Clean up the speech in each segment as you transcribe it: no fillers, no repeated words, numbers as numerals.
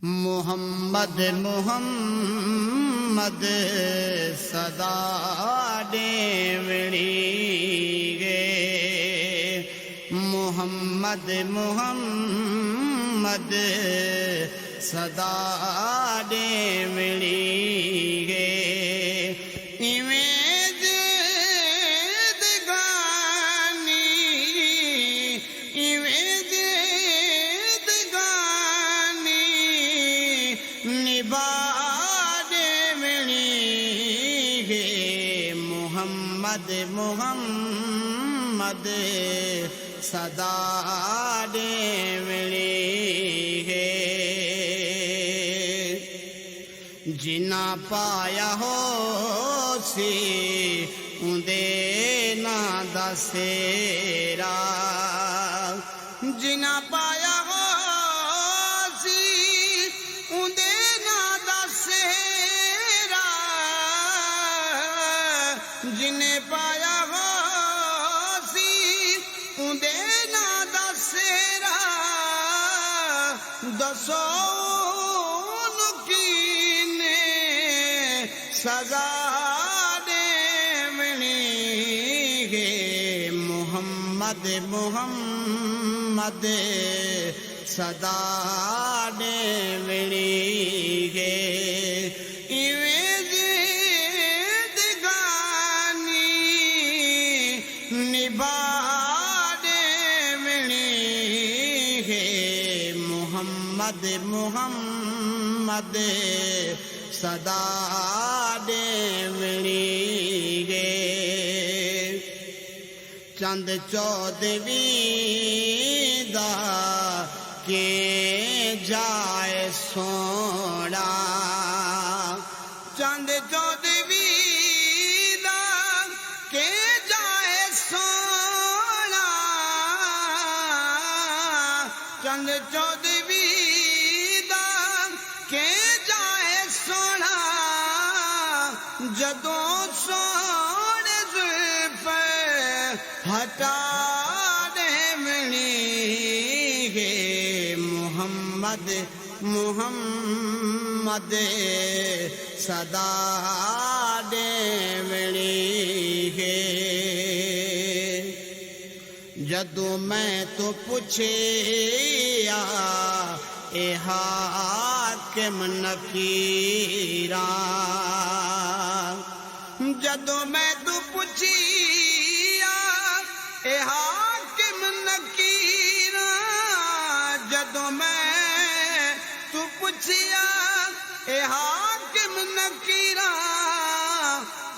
मोहम्मद मोहम्मद सदा डेवड़ी गे। मोहम्मद मोहम्मद सदा डेवड़ी गे। मोहम्मद मोहम्मद सदा डेवड़ी है। जिना पाया हो सी उन्दे ना दसेरा। जिना पाया हो सी उन्दे ना दसेरा। जिन्हें पाया हो सी उन्दे ना दसेरा। दसो नुकीने सजा देवनी गे। मोहम्मद मोहम्मद सदा देवनी गे। मोहम्मद मोहम्मद सदा डेवड़ी गे। चंद चौदवी दा के जाए सोना। चंद चौदवी दा के जाए सोना। चंद चौदवी जदों सोने जुल्फ़े हटा देवनी गे। मोहम्मद मोहम्मद सदा देवनी गे। जदों मैं तो पुछिया ए हाकिम नकीरा। जदों मैं तू पुछिया ए हाकिम नकीरा। जदों मैं तू पुछिया ए हाकिम नकीरा।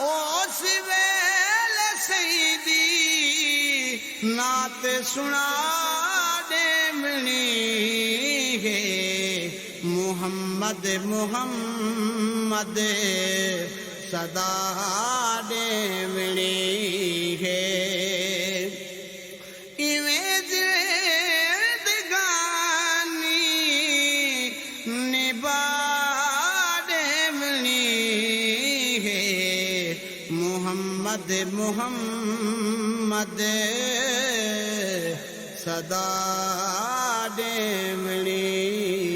उस वेले सईदी नात सुना देवनी गे। मोहम्मद मोहम्मद सदा डेवड़ी है। इवें जिंदगानी निभा देवनी है। मोहम्मद मोहम्मद सदा डेवड़ी।